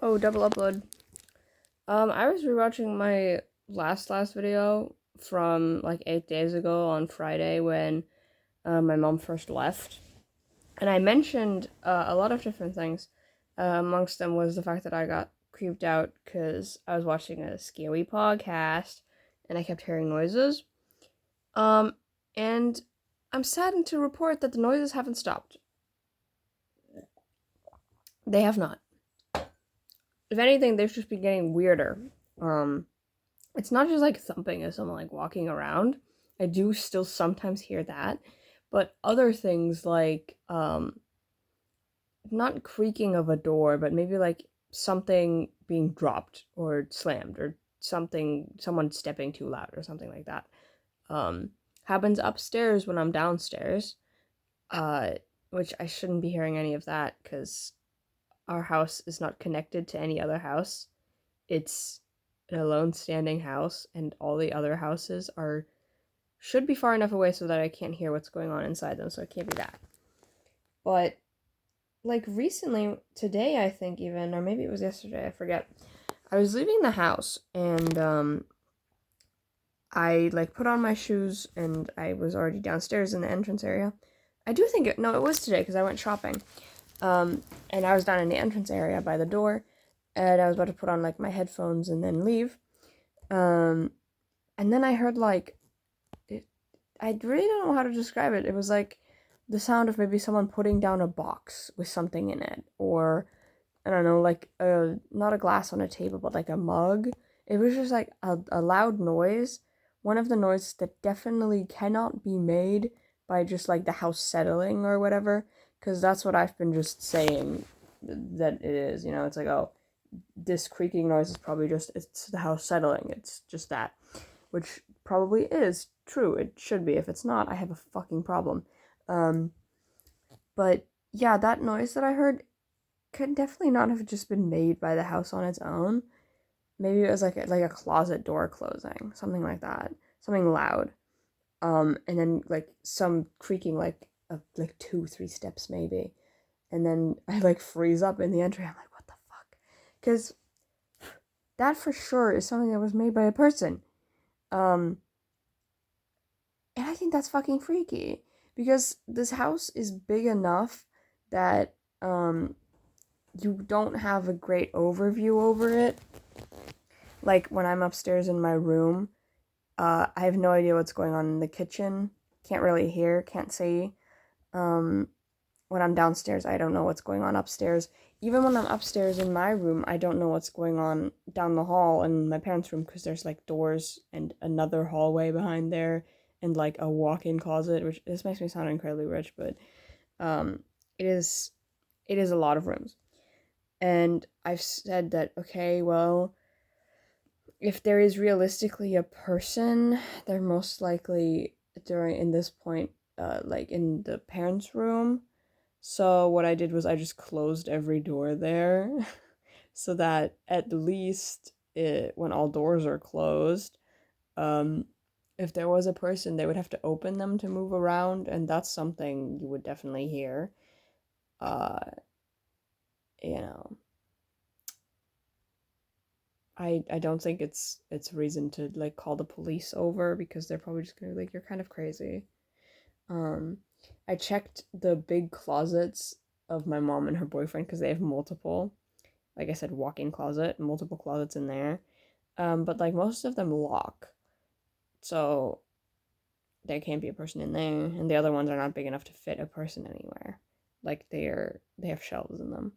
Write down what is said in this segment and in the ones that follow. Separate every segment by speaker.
Speaker 1: Oh, double upload. I was rewatching my last video from like 8 days ago on Friday when my mom first left, and I mentioned a lot of different things. Amongst them was the fact that I got creeped out because I was watching a scary podcast and I kept hearing noises. Um, and I'm saddened to report that the noises haven't stopped. They have not. If anything, they've just been getting weirder. Um, It's not just like thumping as someone like walking around. I do still sometimes hear that, but other things like not creaking of a door, but maybe like something being dropped or slammed or someone stepping too loud or something like that. Um Happens upstairs when I'm downstairs. Uh which I shouldn't be hearing any of that cuz our house is not connected to any other house. It's an alone standing house, and all the other houses are should be far enough away so that I can't hear what's going on inside them, so it can't be that. But like recently, today I think even, or maybe it was yesterday, I forget. I was leaving the house and I like put on my shoes and I was already downstairs in the entrance area. I do think it was today because I went shopping. And I was down in the entrance area by the door and I was about to put on like my headphones and then leave. Um and then I heard like I really don't know how to describe it. It was like the sound of maybe someone putting down a box with something in it, or I don't know, like not a glass on a table, but like a mug. It was just like a loud noise. One of the noises that definitely cannot be made by just like the house settling or whatever, because that's what I've been just saying that it is. It's like, oh, this creaking noise is probably just it's the house settling. It's just that, which probably is true. It should be. If it's not, I have a fucking problem. Um, but yeah, that noise that I heard could definitely not have just been made by the house on its own. Maybe it was like a closet door closing, something like that, something loud. And then like some creaking, like 2, 3 steps maybe, and then I like freeze up in the entry. I'm like, what the fuck? Because that for sure is something that was made by a person. Um, And I think that's fucking freaky because this house is big enough that you don't have a great overview over it. Like when I'm upstairs in my room, I have no idea what's going on in the kitchen. Can't really hear, can't see. Um, when I'm downstairs, I don't know what's going on upstairs. Even when I'm upstairs in my room, I don't know what's going on down the hall in my parents' room because there's like doors and another hallway behind there and like a walk-in closet, which this makes me sound incredibly rich, but um, it is a lot of rooms. And I've said that, okay, well, if there is realistically a person, they're most likely during in this point, like in the parents' room. So what I did was I just closed every door there so that at least when all doors are closed, um, if there was a person, they would have to open them to move around, and that's something you would definitely hear. Uh, you know, I don't think it's reason to like call the police over because they're probably just gonna be like, you're kind of crazy. Um, I checked the big closets of my mom and her boyfriend because they have multiple, like I said, walk-in closet, multiple closets in there. But like most of them lock, so there can't be a person in there, and the other ones are not big enough to fit a person anywhere. Like they have shelves in them.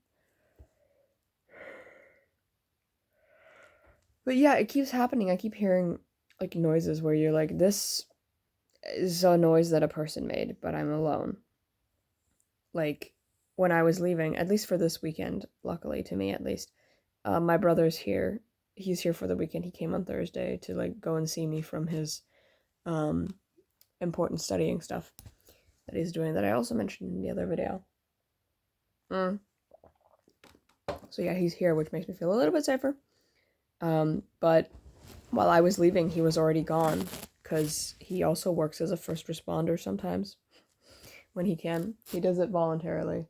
Speaker 1: But yeah, it keeps happening. I keep hearing like noises where you're like, this is a noise that a person made, but I'm alone. Like when I was leaving, at least for this weekend, luckily to me at least, my brother's here. He's here for the weekend. He came on Thursday to like go and see me from his um important studying stuff that he's doing that I also mentioned in the other video. Mm. So yeah, he's here, which makes me feel a little bit safer. But while I was leaving, he was already gone because he also works as a first responder sometimes when he can. He does it voluntarily.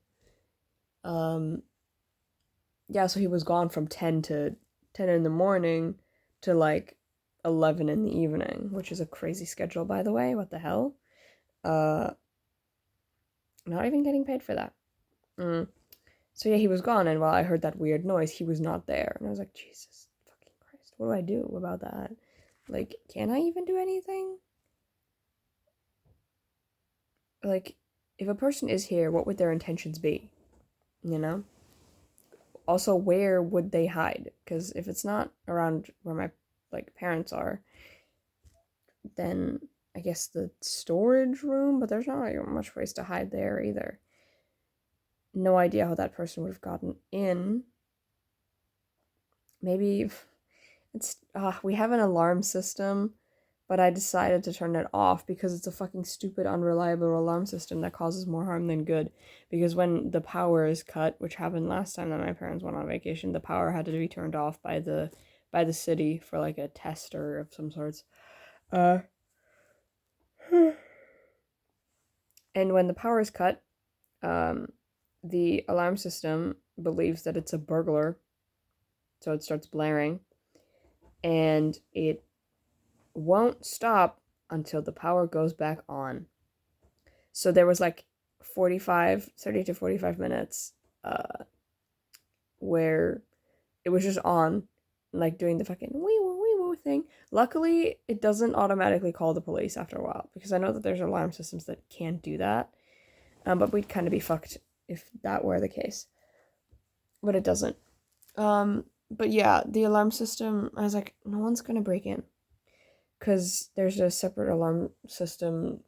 Speaker 1: Um, yeah, so he was gone from 10 in the morning to like 11 in the evening, which is a crazy schedule, by the way. What the hell? Uh, Not even getting paid for that. Mm. So yeah, he was gone, and while I heard that weird noise, he was not there. And I was like, Jesus fucking Christ, what do I do about that? Like, can I even do anything? Like, if a person is here, what would their intentions be? You know? Also, where would they hide? Because if it's not around where my like parents are, then I guess the storage room, but there's not really much place to hide there either. No idea how that person would have gotten in. Maybe it's we have an alarm system, but I decided to turn it off because it's a fucking stupid, unreliable alarm system that causes more harm than good. Because when the power is cut, which happened last time that my parents went on vacation, the power had to be turned off by the city for like a tester of some sorts. Uh, and when the power is cut, the alarm system believes that it's a burglar, so it starts blaring, and it won't stop until the power goes back on. So there was like 30 to 45 minutes where it was just on, like doing the fucking wee woo thing. Luckily, it doesn't automatically call the police after a while, because I know that there's alarm systems that can't do that. But we'd kind of be fucked if that were the case. But it doesn't. But yeah, the alarm system, I was like, no one's gonna break in. Because there's a separate alarm system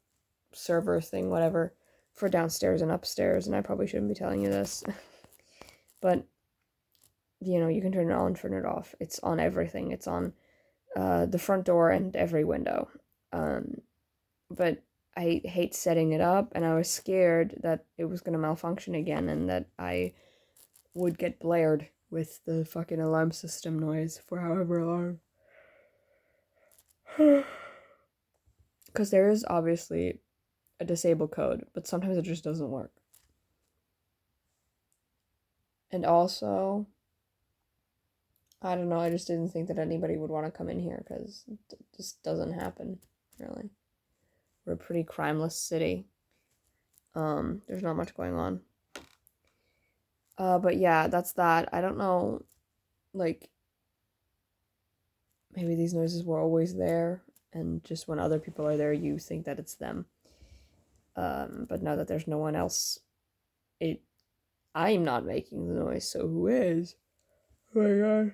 Speaker 1: server thing, whatever, for downstairs and upstairs, and I probably shouldn't be telling you this. But, you can turn it on, turn it off. It's on everything. It's on the front door and every window. But I hate setting it up, and I was scared that it was going to malfunction again and that I would get blared with the fucking alarm system noise for however long. Because there is obviously a disable code, but sometimes it just doesn't work. And also, I don't know, I just didn't think that anybody would want to come in here because it just doesn't happen, really. We're a pretty crimeless city. There's not much going on. But yeah, that's that. I don't know, like, maybe these noises were always there, and just when other people are there, you think that it's them. But now that there's no one else, I'm not making the noise, so who is? Oh my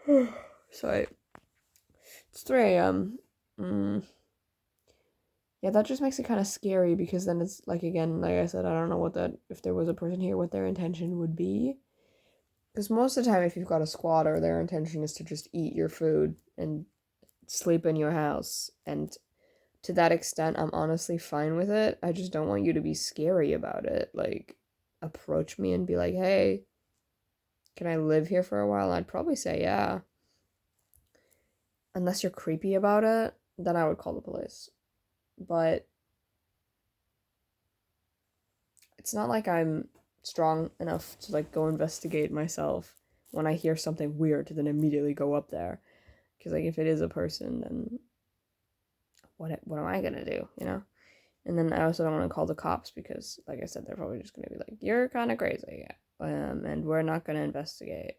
Speaker 1: god. So it's 3 a.m. Yeah, that just makes it kind of scary, because then it's like, again, like I said, I don't know if there was a person here, what their intention would be. Because most of the time, if you've got a squatter, their intention is to just eat your food and sleep in your house. And to that extent, I'm honestly fine with it. I just don't want you to be scary about it. Like, approach me and be like, hey, can I live here for a while? I'd probably say yeah. Unless you're creepy about it, then I would call the police. But it's not like I'm strong enough to like go investigate myself when I hear something weird to then immediately go up there. Because like, if it is a person, then what am I gonna do, And then I also don't want to call the cops, because like I said, they're probably just gonna be like, you're kind of crazy, and we're not gonna investigate.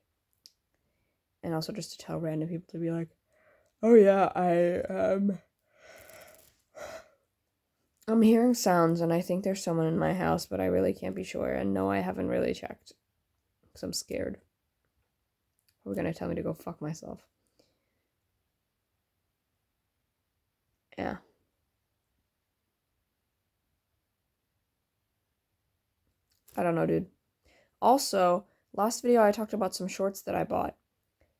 Speaker 1: And also just to tell random people to be like, oh yeah, I'm hearing sounds and I think there's someone in my house, but I really can't be sure. And no, I haven't really checked because I'm scared. We're gonna tell me to go fuck myself. Yeah. I don't know, dude. Also, last video I talked about some shorts that I bought.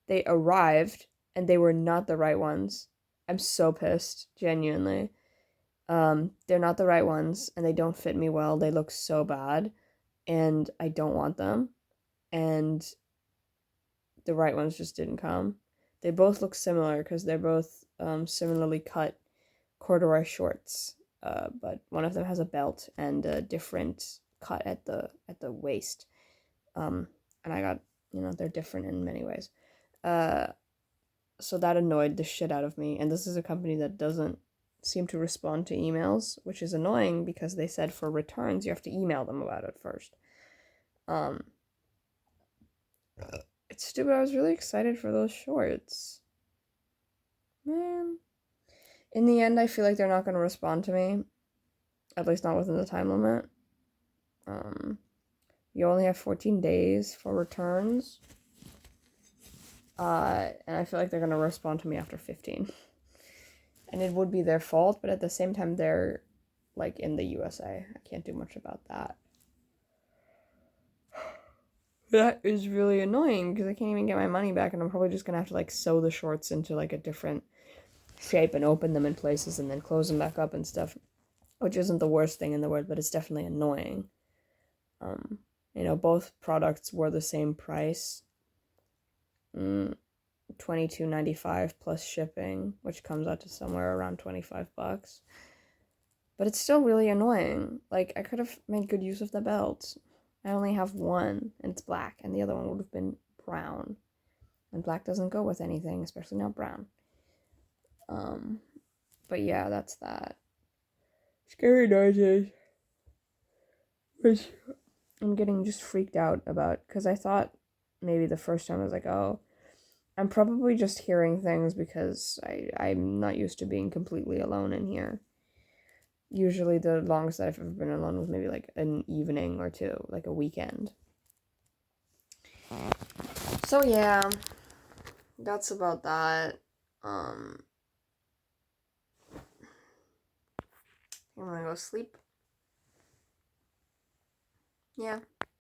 Speaker 1: They arrived and they were not the right ones. I'm so pissed, genuinely. They're not the right ones and they don't fit me well. They look so bad and I don't want them. And the right ones just didn't come. They both look similar because they're both similarly cut corduroy shorts, but one of them has a belt and a different cut at the waist. and I got, they're different in many ways. So that annoyed the shit out of me. And this is a company that doesn't seem to respond to emails, which is annoying because they said for returns you have to email them about it first. It's stupid. I was really excited for those shorts. Man. In the end, I feel like they're not going to respond to me. At least not within the time limit. You only have 14 days for returns. And I feel like they're going to respond to me after 15. And it would be their fault, but at the same time, they're, like, in the USA. I can't do much about that. That is really annoying, because I can't even get my money back, and I'm probably just going to have to, like, sew the shorts into, like, a different shape and open them in places and then close them back up and stuff, which isn't the worst thing in the world, but it's definitely annoying. Both products were the same price. $22.95 plus shipping, which comes out to somewhere around $25. But it's still really annoying. Like, I could have made good use of the belt. I only have one, and it's black, and the other one would have been brown. And black doesn't go with anything, especially not brown. But yeah, that's that. Scary noises. Which I'm getting just freaked out about, because I thought maybe the first time I was like, oh, I'm probably just hearing things because I'm not used to being completely alone in here. Usually the longest that I've ever been alone was maybe like an evening or two, like a weekend. So yeah, that's about that. I'm gonna go sleep. Yeah.